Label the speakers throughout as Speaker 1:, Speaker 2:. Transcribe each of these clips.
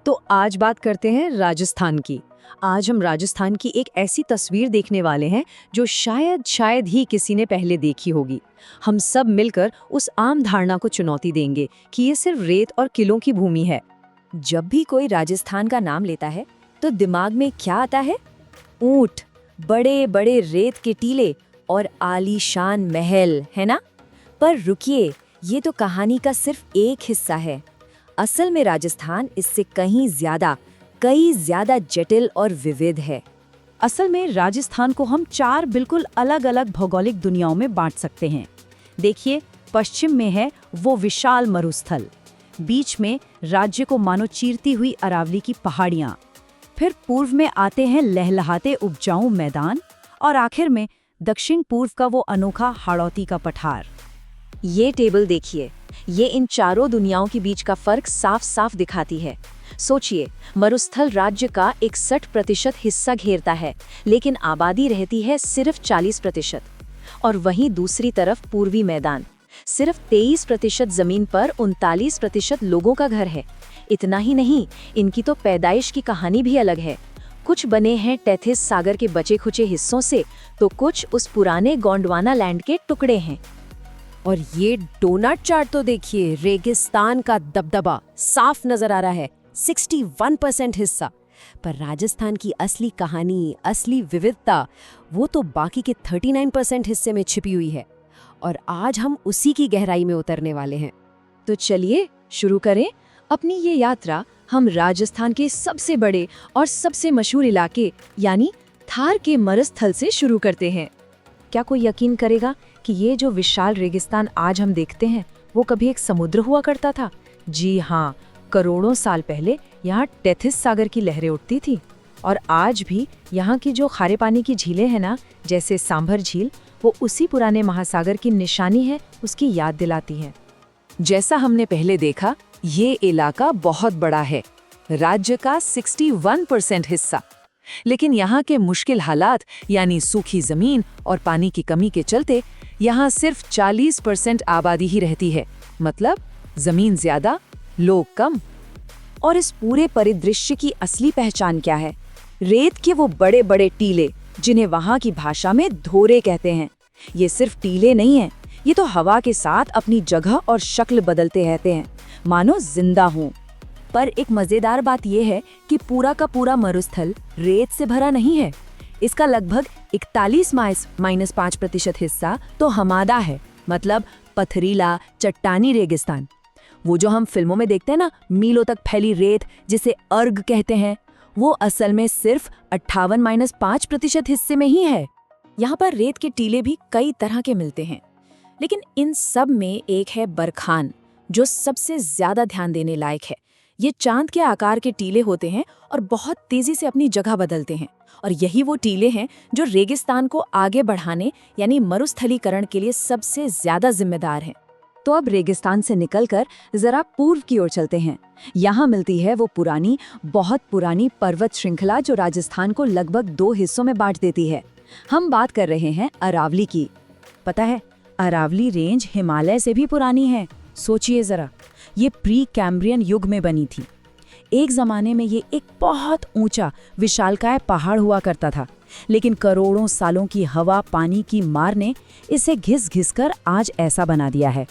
Speaker 1: तो आज बात करते हैं राजस्थान की। आज हम राजस्थान की एक ऐसी तस्वीर देखने वाले हैं जो शायद ही किसी ने पहले देखी होगी। हम सब मिलकर उस आम धारणा को चुनौती देंगे कि ये सिर्फ रेत और किलों की भूमि है।
Speaker 2: जब भी कोई राजस्थान का नाम लेता है तो दिमाग में क्या आता है? ऊंट, बड़े बड़े रेत के टीले और आलीशान महल, है ना? पर रुकिए, ये तो कहानी का सिर्फ एक हिस्सा है। असल में राजस्थान इससे कई ज्यादा जटिल और विविध है।
Speaker 3: असल में राजस्थान को हम 4 बिल्कुल अलग अलग भौगोलिक दुनियाओं में बांट सकते हैं। देखिए, पश्चिम में है वो विशाल मरुस्थल, बीच में राज्य को मानो चीरती हुई अरावली की पहाड़ियाँ, फिर पूर्व में आते हैं लहलहाते उपजाऊ मैदान और आखिर में दक्षिण पूर्व का वो अनोखा हाड़ौती का पठार।
Speaker 2: ये टेबल देखिए, ये इन चारों दुनियाओं के बीच का फर्क साफ साफ दिखाती है। सोचिए, मरुस्थल राज्य का 61% हिस्सा घेरता है, लेकिन आबादी रहती है सिर्फ 40%। और वहीं दूसरी तरफ पूर्वी मैदान, सिर्फ 23% जमीन पर 39% लोगों का घर है। इतना ही नहीं, इनकी तो पैदाइश की कहानी भी अलग है। कुछ बने हैं टेथिस सागर के बचे खुचे हिस्सों से, तो कुछ उस पुराने गोंडवाना लैंड के टुकड़े हैं।
Speaker 4: और ये डोनट चार्ट तो देखिए, रेगिस्तान का दबदबा साफ नजर आ रहा है, 61% हिस्सा। पर राजस्थान की असली कहानी, असली विविधता, वो तो बाकी के 39% हिस्से में छिपी हुई है। और आज हम उसी की गहराई में उतरने वाले हैं।
Speaker 2: तो चलिए शुरू करें अपनी ये यात्रा। हम राजस्थान के सबसे बड़े और सबसे मशहूर इलाके यानी थार के मरुस्थल से शुरू करते हैं। क्या कोई यकीन करेगा कि ये जो विशाल रेगिस्तान आज हम देखते हैं वो कभी एक समुद्र हुआ करता था? जी हाँ, करोड़ों साल पहले यहाँ टेथिस सागर की लहरें उठती थी। और आज भी यहाँ की जो खारे पानी की झीलें हैं ना, जैसे सांभर झील, वो उसी पुराने महासागर की निशानी है, उसकी याद दिलाती हैं।
Speaker 1: जैसा हमने पहले देखा, ये इलाका बहुत बड़ा है, राज्य का 61% हिस्सा। लेकिन यहाँ के मुश्किल हालात यानी सूखी जमीन और पानी की कमी के चलते यहाँ सिर्फ 40% आबादी ही रहती है। मतलब जमीन ज्यादा, लोग कम।
Speaker 2: और इस पूरे परिदृश्य की असली पहचान क्या है? रेत के वो बड़े बड़े टीले, जिन्हें वहाँ की भाषा में धोरे कहते हैं। ये सिर्फ टीले नहीं हैं, ये तो हवा के साथ अपनी जगह और शक्ल बदलते रहते हैं, मानो जिंदा हों। पर एक मजेदार बात यह है कि पूरा का पूरा मरुस्थल रेत से भरा नहीं है। इसका लगभग 41-5% हिस्सा तो हमादा है, मतलब पथरीला चट्टानी रेगिस्तान। वो जो हम फिल्मों में देखते हैं ना, मीलों तक फैली रेत जिसे अर्ग कहते हैं, वो असल में सिर्फ 58-5% हिस्से में ही है। यहाँ पर रेत के टीले भी कई तरह के मिलते हैं, लेकिन इन सब में एक है बरखान, जो सबसे ज्यादा ध्यान देने लायक है। ये चांद के आकार के टीले होते हैं और बहुत तेजी से अपनी जगह बदलते हैं। और यही वो टीले हैं जो रेगिस्तान को आगे बढ़ाने यानी मरुस्थलीकरण के लिए सबसे ज्यादा जिम्मेदार हैं। तो अब रेगिस्तान से निकलकर जरा पूर्व की ओर चलते हैं। यहाँ मिलती है वो बहुत पुरानी पर्वत श्रृंखला जो राजस्थान को लगभग 2 हिस्सों में बांट देती है। हम बात कर रहे हैं अरावली की। पता है, अरावली रेंज हिमालय से भी पुरानी है। सोचिए जरा, ये प्री कैम्ब्रियन युग में बनी थी। एक जमाने में ये एक बहुत ऊंचा विशालकाय पहाड़ हुआ करता था, लेकिन करोड़ों सालों की हवा पानी की मार ने इसे घिस कर आज ऐसा बना दिया है।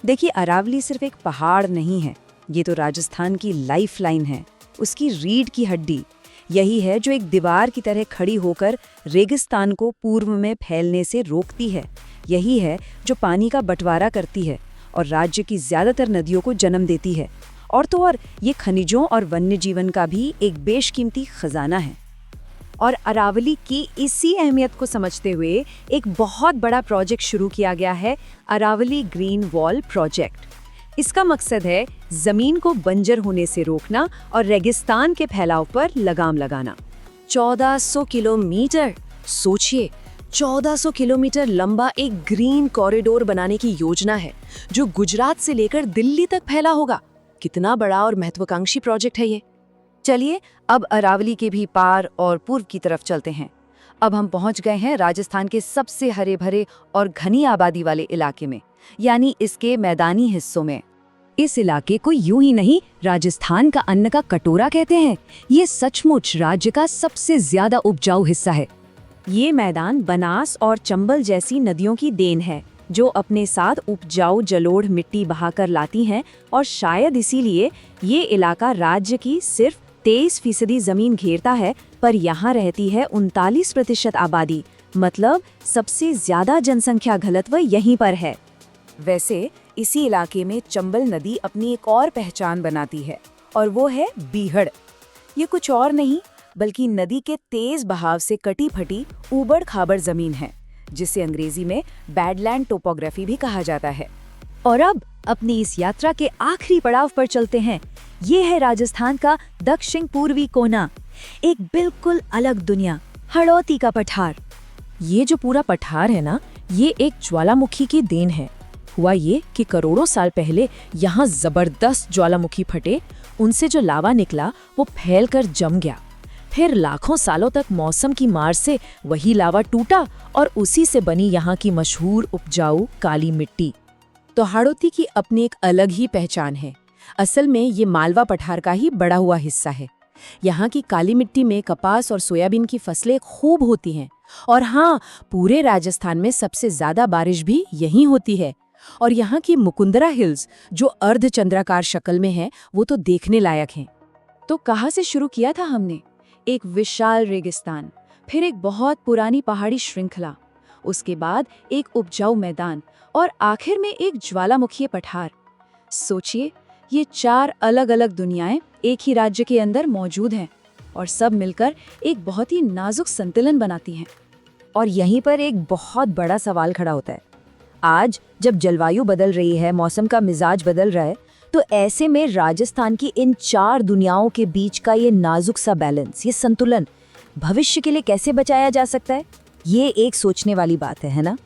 Speaker 2: देखिए, अरावली सिर्फ एक पहाड़ नहीं है, ये तो राजस्थान की लाइफलाइन है, उसकी रीढ़ की हड्डी। यही है जो एक दीवार की तरह खड़ी होकर रेगिस्तान को पूर्व में फैलने से रोकती है। यही है जो पानी का बंटवारा करती है और राज्य की ज्यादातर नदियों को जन्म देती है। और तो और ये खनिजों और वन्य जीवन का भी एक बेशकीमती खजाना है। और अरावली की इसी अहमियत को समझते हुए एक बहुत बड़ा प्रोजेक्ट शुरू किया गया है, अरावली ग्रीन वॉल प्रोजेक्ट। इसका मकसद है जमीन को बंजर होने से रोकना और रेगिस्तान के फैलाव पर लगाम लगाना। 1400 किलोमीटर, सोचिए, 1400 किलोमीटर लंबा एक ग्रीन कॉरिडोर बनाने की योजना है जो गुजरात से लेकर दिल्ली तक फैला होगा। कितना बड़ा और महत्वाकांक्षी प्रोजेक्ट है ये। चलिए अब अरावली के भी पार और पूर्व की तरफ चलते हैं। अब हम पहुंच गए हैं राजस्थान के सबसे हरे भरे और घनी आबादी वाले इलाके में, यानी इसके मैदानी हिस्सों में। इस इलाके को यूं ही नहीं राजस्थान का अन्न का कटोरा कहते हैं। ये सचमुच राज्य का सबसे ज्यादा उपजाऊ हिस्सा है।
Speaker 3: ये मैदान बनास और चंबल जैसी नदियों की देन है, जो अपने साथ उपजाऊ जलोढ़ मिट्टी बहाकर लाती हैं, और शायद इसीलिए ये इलाका राज्य की सिर्फ 23% जमीन घेरता है, पर यहाँ रहती है 39% आबादी। मतलब सबसे ज्यादा जनसंख्या घनत्व यहीं पर है।
Speaker 2: वैसे इसी इलाके में चंबल नदी अपनी एक और पहचान बनाती है, और वो है बीहड़। ये कुछ और नहीं बल्कि नदी के तेज बहाव से कटी फटी ऊबड़ खाबड़ जमीन है, जिसे अंग्रेजी में बैडलैंड टोपोग्राफी भी कहा जाता है।
Speaker 3: और अब अपनी इस यात्रा के आखिरी पड़ाव पर चलते हैं। ये है राजस्थान का दक्षिण पूर्वी कोना, एक बिल्कुल अलग दुनिया, हड़ौती का पठार।
Speaker 2: ये जो पूरा पठार है ना, ये एक ज्वालामुखी की देन है। हुआ ये कि करोड़ों साल पहले यहाँ जबरदस्त ज्वालामुखी फटे, उनसे जो लावा निकला वो फैलकर जम गया। फिर लाखों सालों तक मौसम की मार से वही लावा टूटा और उसी से बनी यहाँ की मशहूर उपजाऊ काली मिट्टी। तो हाड़ौती की अपनी एक अलग ही पहचान है। असल में ये मालवा पठार का ही बड़ा हुआ हिस्सा है। यहाँ की काली मिट्टी में कपास और सोयाबीन की फसलें खूब होती हैं, और हाँ, पूरे राजस्थान में सबसे ज्यादा बारिश भी यहीं होती है। और यहाँ की मुकुंदरा हिल्स जो अर्धचंद्राकार शक्ल में है, वो तो देखने लायक हैं।
Speaker 3: तो कहाँ से शुरू किया था हमने? एक विशाल रेगिस्तान, फिर एक बहुत पुरानी पहाड़ी श्रृंखला, उसके बाद एक उपजाऊ मैदान, और आखिर में एक ज्वालामुखी पठार। सोचिए, ये 4 अलग अलग दुनियाएं एक ही राज्य के अंदर मौजूद हैं, और सब मिलकर एक बहुत ही नाजुक संतुलन बनाती हैं।
Speaker 2: और यहीं पर एक बहुत बड़ा सवाल खड़ा होता है। आज जब जलवायु बदल रही है, मौसम का मिजाज बदल रहा है, तो ऐसे में राजस्थान की इन 4 दुनियाओं के बीच का ये नाजुक सा बैलेंस, ये संतुलन भविष्य के लिए कैसे बचाया जा सकता है? ये एक सोचने वाली बात है ना?